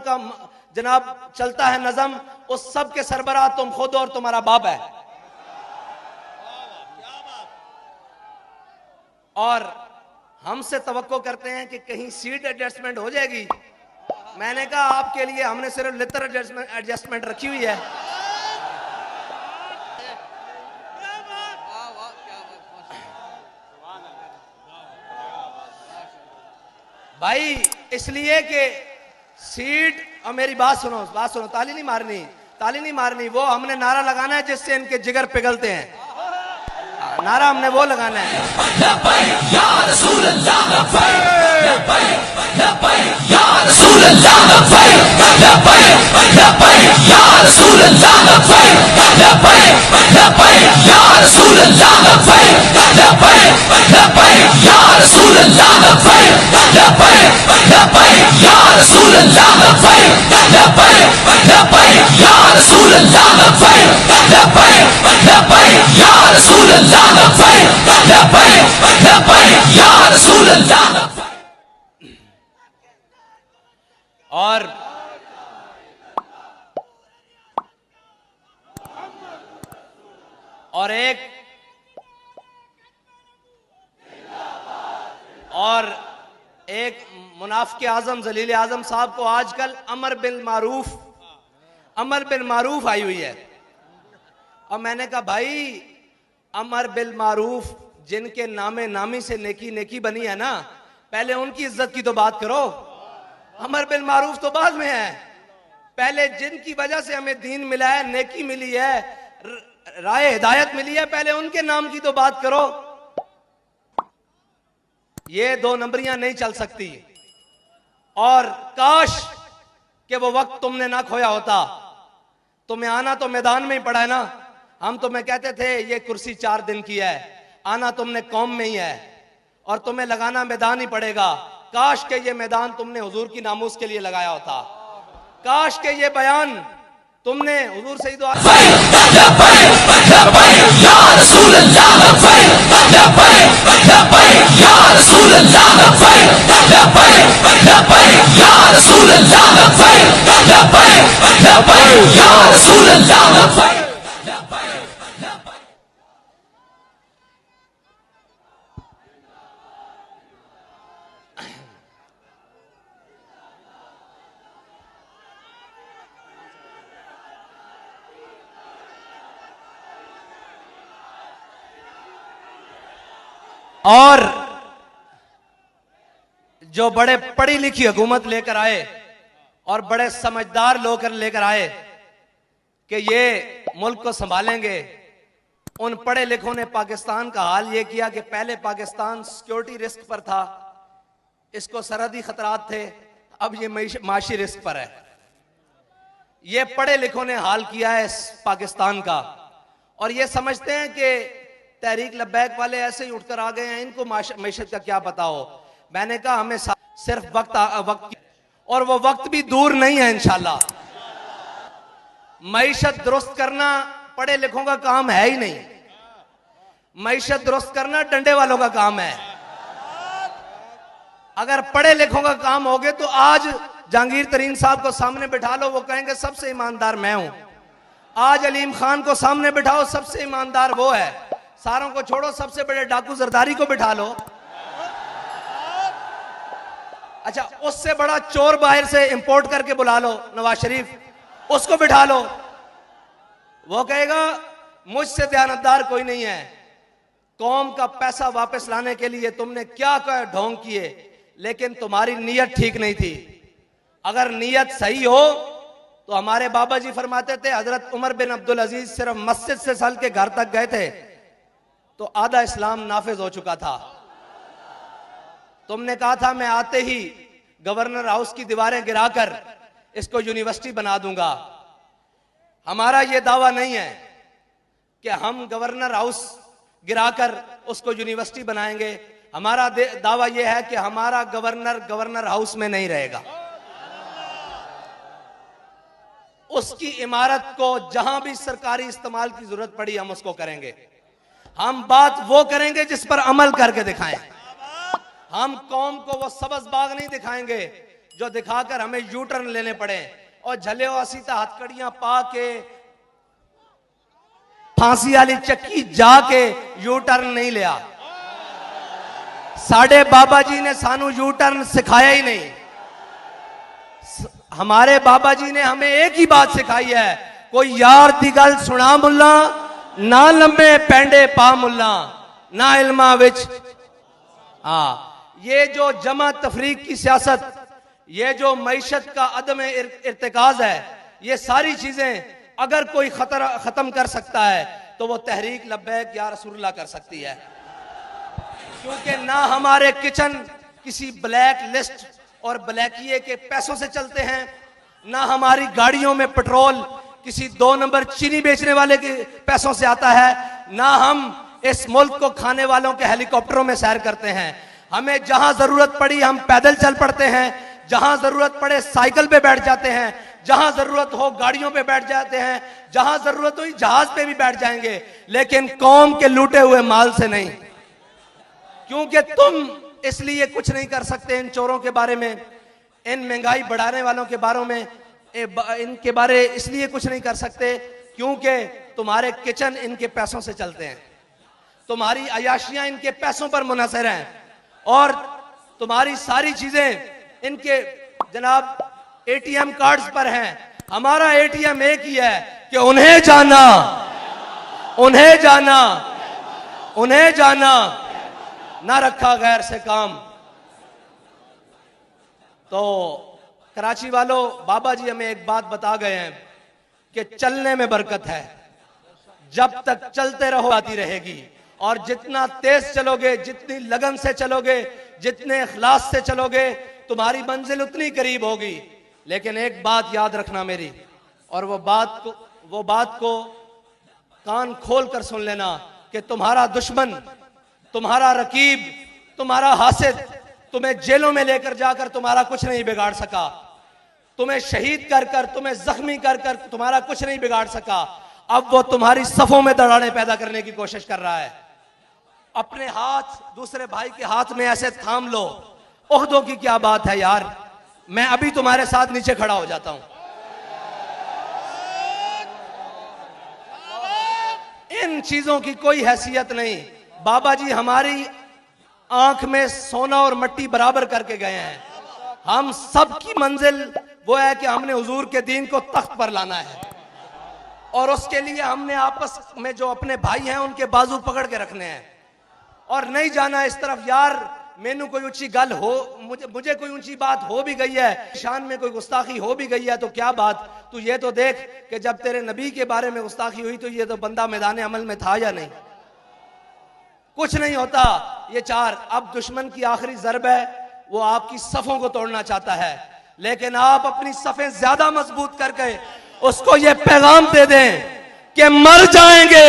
का जनाब चलता है नज़म, उस सब के सरबराह तुम खुद और तुम्हारा बाप है। और हमसे तवक्को करते हैं कि कहीं सीट एडजस्टमेंट हो जाएगी। मैंने कहा आपके लिए हमने सिर्फ लिटर एडजस्टमेंट रखी हुई है। भाई इसलिए कि सीट, और मेरी बात सुनो, ताली नहीं मारनी, वो हमने नारा लगाना है जिससे इनके जिगर पिघलते हैं। नारा हमने वो लगाना है। और एक मुनाफिक आजम जलील आजम साहब को आजकल अमर बिल मारूफ आई हुई है। और मैंने कहा भाई अमर बिल मारूफ जिनके नामे नामी से नेकी बनी है ना, पहले उनकी इज्जत की तो बात करो। अमर बिल मारूफ तो बाद में है, पहले जिनकी वजह से हमें दीन मिला है, नेकी मिली है, राय हिदायत मिली है, पहले उनके नाम की तो बात करो। ये दो नंबरियां नहीं चल सकती। और काश कि वो वक्त तुमने ना खोया होता। तुम्हें आना तो मैदान में ही पड़ा है ना। हम तुम्हें कहते थे ये कुर्सी 4 दिन की है, आना तुमने कौम में ही है और तुम्हें लगाना मैदान ही पड़ेगा। काश के ये मैदान तुमने हुजूर की नामूस के लिए लगाया होता। काश के ये बयान तुमने हुजूर से ही दुआ और जो बड़े पढ़ी लिखी हुकूमत लेकर आए और बड़े समझदार लोग लेकर आए कि ये मुल्क को संभालेंगे, उन पढ़े लिखों ने पाकिस्तान का हाल ये किया कि पहले पाकिस्तान सिक्योरिटी रिस्क पर था, इसको सरहदी खतरात थे, अब ये माशी रिस्क पर है। ये पढ़े लिखों ने हाल किया है पाकिस्तान का। और ये समझते हैं कि तहरीक लब्बैक वाले ऐसे ही उठकर आ गए हैं, इनको मैशत का क्या पता हो। मैंने कहा हमें सिर्फ वक्त और वो वक्त भी दूर नहीं है इंशाल्लाह। मैशत दुरुस्त करना पढ़े लिखों का काम है ही नहीं, मैशत दुरुस्त करना डंडे वालों का काम है। अगर पढ़े लिखों का काम हो गए तो आज जहांगीर तरीन साहब को सामने बिठा लो, वो कहेंगे सबसे ईमानदार मैं हूं। आज अलीम खान को सामने बिठाओ, सबसे ईमानदार वो है। सारों को छोड़ो, सबसे बड़े डाकू जरदारी को बिठा लो। अच्छा, उससे बड़ा चोर बाहर से इंपोर्ट करके बुला लो, नवाज शरीफ, उसको बिठा लो। वो कहेगा मुझसे दयानतदार कोई नहीं है। कौम का पैसा वापस लाने के लिए तुमने क्या क्या ढोंग किए, लेकिन तुम्हारी नीयत ठीक नहीं थी। अगर नीयत सही हो तो हमारे बाबा जी फरमाते थे, हजरत उमर बिन अब्दुल अजीज सिर्फ मस्जिद से चल के घर तक गए थे तो आधा इस्लाम नाफिज हो चुका था। तुमने कहा था मैं आते ही गवर्नर हाउस की दीवारें गिराकर इसको यूनिवर्सिटी बना दूंगा। हमारा यह दावा नहीं है कि हम गवर्नर हाउस गिराकर उसको यूनिवर्सिटी बनाएंगे। हमारा दावा यह है कि हमारा गवर्नर हाउस में नहीं रहेगा। उसकी इमारत को जहां भी सरकारी इस्तेमाल की जरूरत पड़ी हम उसको करेंगे। हम बात वो करेंगे जिस पर अमल करके दिखाएं। हम कौम को वो सब्ज बाग नहीं दिखाएंगे जो दिखाकर हमें यू टर्न लेने पड़े और झले सीता हथकड़ियां पा के फांसी वाली चक्की जाके यू टर्न नहीं लिया। साढ़े बाबा जी ने सानू यू टर्न सिखाया ही नहीं। हमारे बाबा जी ने हमें एक ही बात सिखाई है, कोई यार दी गल सुना मुल्ला, ना लम्बे पेंडे पा मुल्ला, ना इल्मा विच। ये जो जमा तफरीक की सियासत, ये जो मईशत का अदम इर्तिकाज है, ये सारी चीजें अगर कोई खत्म कर सकता है तो वो तहरीक लब्बैक या रसूलुल्लाह कर सकती है। क्योंकि ना हमारे किचन किसी ब्लैक लिस्ट और ब्लैकिए के पैसों से चलते हैं, ना हमारी गाड़ियों में पेट्रोल किसी 2 नंबर चीनी बेचने वाले के पैसों से आता है, ना हम इस मुल्क को खाने वालों के हेलीकॉप्टरों में सैर करते हैं। हमें जहां जरूरत पड़ी हम पैदल चल पड़ते हैं, जहां जरूरत पड़े साइकिल पे बैठ जाते हैं, जहां जरूरत हो गाड़ियों पे बैठ जाते हैं, जहां जरूरत हो जहाज पे भी बैठ जाएंगे, लेकिन कौम के लूटे हुए माल से नहीं। क्योंकि तुम इसलिए कुछ नहीं कर सकते इन चोरों के बारे में, इन महंगाई बढ़ाने वालों के बारे में, इनके बारे इसलिए कुछ नहीं कर सकते क्योंकि तुम्हारे किचन इनके पैसों से चलते हैं, तुम्हारी अयाशियां इनके पैसों पर मुनहसर हैं और तुम्हारी सारी चीजें इनके जनाब एटीएम कार्ड्स पर हैं। हमारा एटीएम एक ही है कि उन्हें जाना, उन्हें जाना, उन्हें जाना, ना रखा गैर से काम। तो कराची वालों, बाबा जी हमें एक बात बता गए हैं कि चलने में बरकत है, जब तक चलते रहो आती रहेगी, और जितना तेज चलोगे, जितनी लगन से चलोगे, जितने इखलास से चलोगे, तुम्हारी मंजिल उतनी करीब होगी। लेकिन एक बात याद रखना मेरी, और वो बात को कान खोल कर सुन लेना कि तुम्हारा दुश्मन, तुम्हारा रकीब, तुम्हारा हासिद तुम्हें जेलों में लेकर जाकर तुम्हारा कुछ नहीं बिगाड़ सका, तुम्हें शहीद कर कर, तुम्हें जख्मी कर कर तुम्हारा कुछ नहीं बिगाड़ सका। अब वो तुम्हारी सफों में दरारें पैदा करने की कोशिश कर रहा है। अपने हाथ दूसरे भाई के हाथ में ऐसे थाम लो, ओहदों की क्या बात है यार, मैं अभी तुम्हारे साथ नीचे खड़ा हो जाता हूं। इन चीजों की कोई हैसियत नहीं। बाबा जी हमारी आंख में सोना और मट्टी बराबर करके गए हैं। हम सब की मंजिल वो है कि हमने हुजूर के दीन को तख्त पर लाना है, और उसके लिए हमने आपस में जो अपने भाई हैं उनके बाजू पकड़ के रखने हैं और नहीं जाना इस तरफ। यार मैनू कोई ऊंची गल हो, मुझे कोई ऊंची बात हो भी गई है, शान में कोई गुस्ताखी हो भी गई है तो क्या बात, तू ये तो देख कि जब तेरे नबी के बारे में गुस्ताखी हुई तो ये तो बंदा मैदान अमल में था या नहीं। कुछ नहीं होता ये चार। अब दुश्मन की आखिरी ज़रब है, वो आपकी सफों को तोड़ना चाहता है, लेकिन आप अपनी सफें ज्यादा मजबूत करके उसको ये पैगाम दे दें कि मर जाएंगे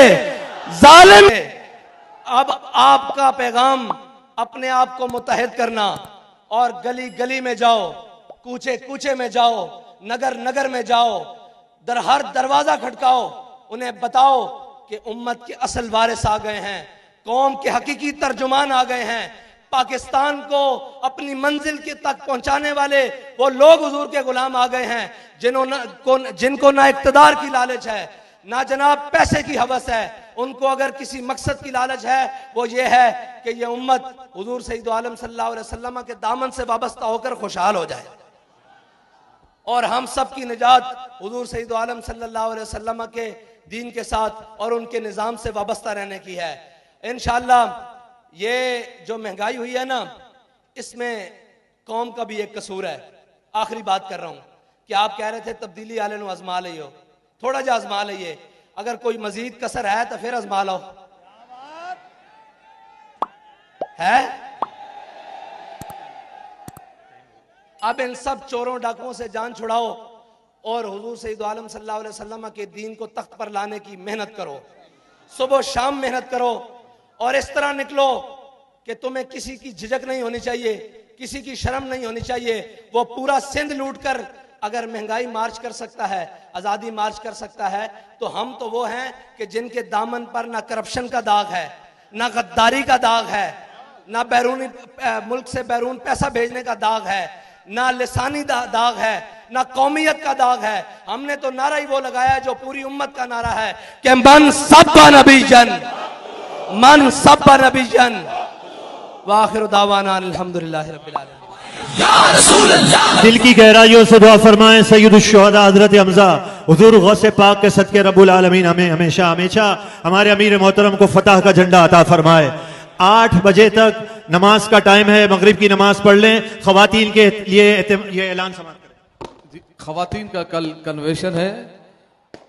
जालिम। अब आपका पैगाम अपने आप को मुत्तहिद करना, और गली गली में जाओ, कूचे कूचे में जाओ, नगर नगर में जाओ, हर दरवाजा खटकाओ, उन्हें बताओ कि उम्मत के असल वारिस आ गए हैं, कौम के हकीकी तर्जुमान आ गए हैं, पाकिस्तान को अपनी मंजिल के तक पहुंचाने वाले वो लोग हुजूर के गुलाम आ गए हैं, जिनको ना इक्तदार की लालच है, ना जनाब पैसे की हवस है। उनको अगर किसी मकसद की लालच है वो ये है कि ये उम्मत हुजूर सैयद आलम सल्लल्लाहु अलैहि वसल्लम के दामन से वाबस्ता होकर खुशहाल हो जाए, और हम सब की निजात हुजूर सैयद आलम सल्लल्लाहु अलैहि वसल्लम के दीन के साथ और उनके निज़ाम से वाबस्ता रहने की है। इंशाअल्लाह ये जो महंगाई हुई है ना, इसमें कौम का भी एक कसूर है। आखिरी बात कर रहा हूं कि आप कह रहे थे तब्दीली आले नु आजमा लियो, थोड़ा जा आजमा लिये, अगर कोई मजीद कसर है तो फिर आजमा लो। है अब इन सब चोरों डाकुओं से जान छुड़ाओ और हुजूर सैयद आलम सल्लल्लाहु अलैहि वसल्लम के दीन को तख्त पर लाने की मेहनत करो, सुबह शाम मेहनत करो, और इस तरह निकलो कि तुम्हें किसी की झिझक नहीं होनी चाहिए, किसी की शर्म नहीं होनी चाहिए। वो पूरा सिंध लूट कर अगर महंगाई मार्च कर सकता है, आजादी मार्च कर सकता है, तो हम तो वो हैं कि जिनके दामन पर ना करप्शन का दाग है, ना गद्दारी का दाग है, ना बैरूनी मुल्क से बैरून पैसा भेजने का दाग है, ना लिसानी दाग है, ना कौमियत का दाग है। हमने तो नारा ही वो लगाया है जो पूरी उम्मत का नारा है कि मन सब्बा नबीजन, मन सब्बा नबीजन। वाखिर दावाना अल्हम्दुलिल्लाहि रब्बिल आलमीन। दिल की गहराइयों से दुआ फरमाएं सैयदुल शुहदा हजरत हमजा हुजूर गौसे पाक के सदके रब्बुल आलमीन हमें हमेशा हमेशा हमारे अमीर मोहतरम को फतह का झंडा अता फरमाए। 8 बजे तक नमाज का टाइम है, मगरिब की नमाज पढ़ लें। खवातीन के लिए ये ऐलान समाप्त करें। खवातीन का कल कन्वेंशन है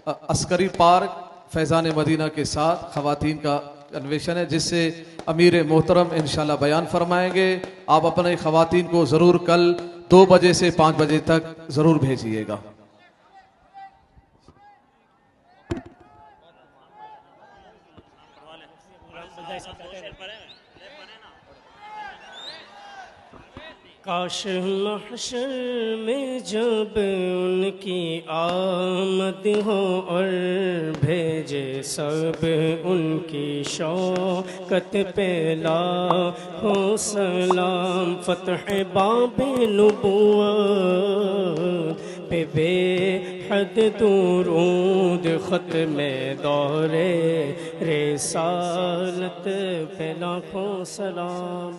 अस्करी पार्क फैजान मदीना के साथ। खवातीन का कन्वेंशन है जिससे अमीर मोहतरम इंशाल्लाह बयान फरमाएंगे। आप अपने खवातीन को ज़रूर कल 2 बजे से 5 बजे तक ज़रूर भेजिएगा। काश महशर में जब उनकी आमद हो और भेजे सब उनकी शौकत पे लाखो सलाम। फतह बाबे नबुव्वत पे बेहद दुरूद ख़त्मे दौरे रिसालत पे लाखो सलाम।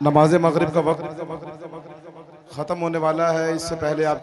नमाज मगरिब का वक्त ख़त्म होने वाला है। इससे पहले आप